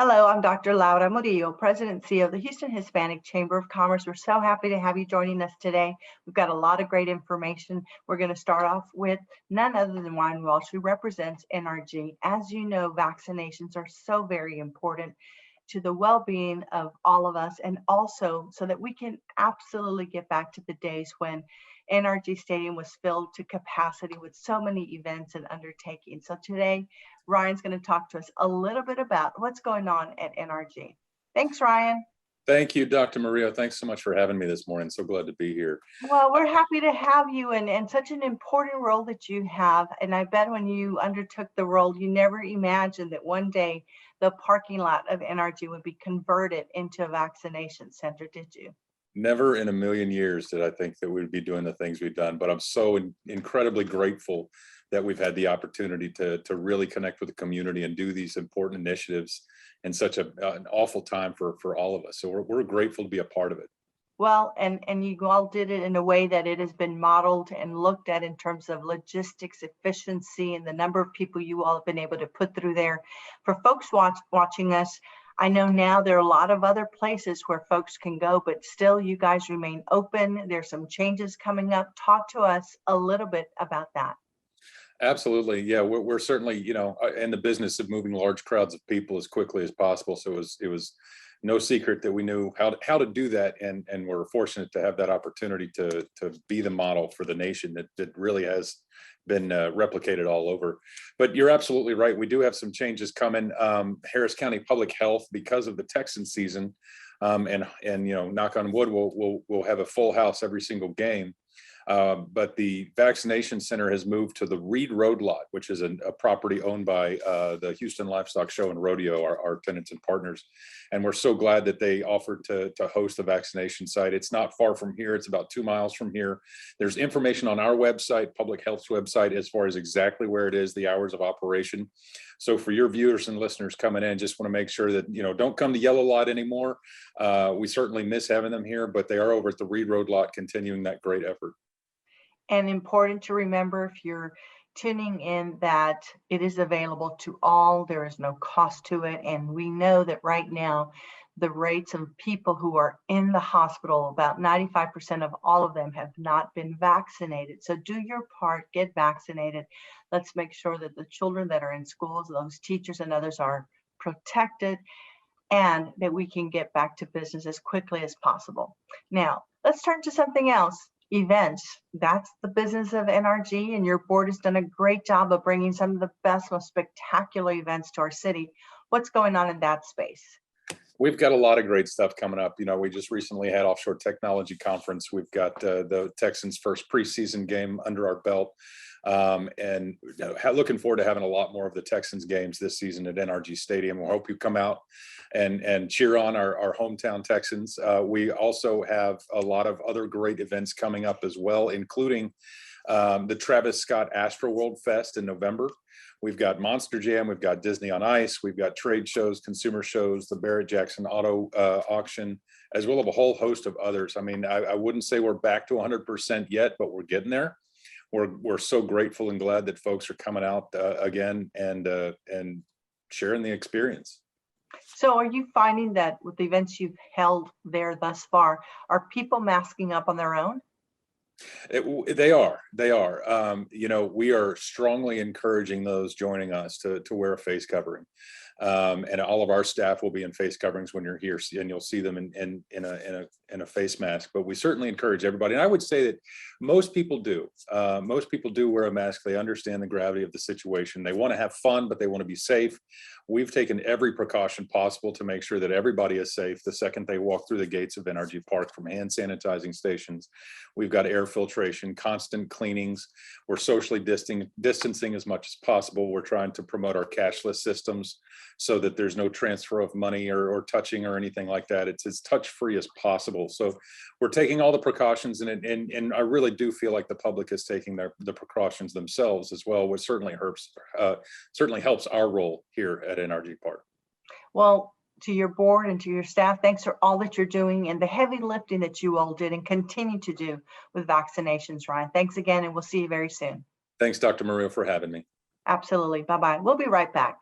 Hello, I'm Dr. Laura Murillo, President and CEO of the Houston Hispanic Chamber of Commerce. We're so happy to have you joining us today. We've got a lot of great information. We're going to start off with none other than Ryan Walsh, who represents NRG. As you know, vaccinations are so very important to the well-being of all of us, and also so that we can absolutely get back to the days when NRG Stadium was filled to capacity with so many events and undertakings. So today, Ryan's going to talk to us a little bit about what's going on at NRG. Thanks, Ryan. Thank you, Dr. Murillo. Thanks so much for having me this morning. So glad to be here. Well, we're happy to have you and such an important role that you have. And I bet when you undertook the role, you never imagined that one day the parking lot of NRG would be converted into a vaccination center, did you? Never in a million years did I think that we'd be doing the things we've done, but I'm so incredibly grateful that we've had the opportunity to really connect with the community and do these important initiatives in such an awful time for all of us. So we're grateful to be a part of it. Well, and you all did it in a way that it has been modeled and looked at in terms of logistics, efficiency, and the number of people you all have been able to put through there. For folks watching us, I know now there are a lot of other places where folks can go, but still you guys remain open. There's some changes coming up. Talk to us a little bit about that. Absolutely. Yeah, we're certainly, in the business of moving large crowds of people as quickly as possible. So it was no secret that we knew how to do that, and we're fortunate to have that opportunity to be the model for the nation that really has been replicated all over. But you're absolutely right. We do have some changes coming. Harris County Public Health, because of the Texan season, and knock on wood, we'll have a full house every single game. But the vaccination center has moved to the Reed Road lot, which is a property owned by the Houston Livestock Show and Rodeo, our tenants and partners. And we're so glad that they offered to host the vaccination site. It's not far from here. It's about 2 miles from here. There's information on our website, Public Health's website, as far as exactly where it is, the hours of operation. So for your viewers and listeners coming in, just want to make sure that, don't come to Yellow Lot anymore. We certainly miss having them here, but they are over at the Reed Road lot, continuing that great effort. And important to remember, if you're tuning in, that it is available to all. There is no cost to it. And we know that right now, the rates of people who are in the hospital, about 95% of all of them have not been vaccinated. So do your part, get vaccinated. Let's make sure that the children that are in schools, those teachers and others, are protected, and that we can get back to business as quickly as possible. Now, let's turn to something else. Events. That's the business of NRG, and your board has done a great job of bringing some of the best, most spectacular events to our city. What's going on in that space? We've got a lot of great stuff coming up. We just recently had Offshore Technology Conference. We've got the Texans' first preseason game under our belt. And looking forward to having a lot more of the Texans games this season at NRG Stadium. We hope you come out and cheer on our hometown Texans. We also have a lot of other great events coming up as well, including the Travis Scott Astroworld Fest in November. We've got Monster Jam, we've got Disney on Ice, we've got trade shows, consumer shows, the Barrett-Jackson Auto Auction, as well as a whole host of others. I mean, I wouldn't say we're back to 100% yet, but we're getting there. We're so grateful and glad that folks are coming out again and sharing the experience. So are you finding that with the events you've held there thus far, are people masking up on their own? They are. We are strongly encouraging those joining us to wear a face covering. And all of our staff will be in face coverings when you're here, and you'll see them in a face mask. But we certainly encourage everybody. And I would say that most people do. Most people do wear a mask. They understand the gravity of the situation. They want to have fun, but they want to be safe. We've taken every precaution possible to make sure that everybody is safe the second they walk through the gates of NRG Park, from hand sanitizing stations. We've got air filtration, constant cleanings. We're socially distancing as much as possible. We're trying to promote our cashless systems so that there's no transfer of money or touching or anything like that. It's as touch-free as possible. So we're taking all the precautions, and I really do feel like the public is taking the precautions themselves as well, which certainly helps our role here at NRG Park. Well, to your board and to your staff, thanks for all that you're doing and the heavy lifting that you all did and continue to do with vaccinations, Ryan. Thanks again, and we'll see you very soon. Thanks, Dr. Murillo, for having me. Absolutely. Bye-bye. We'll be right back.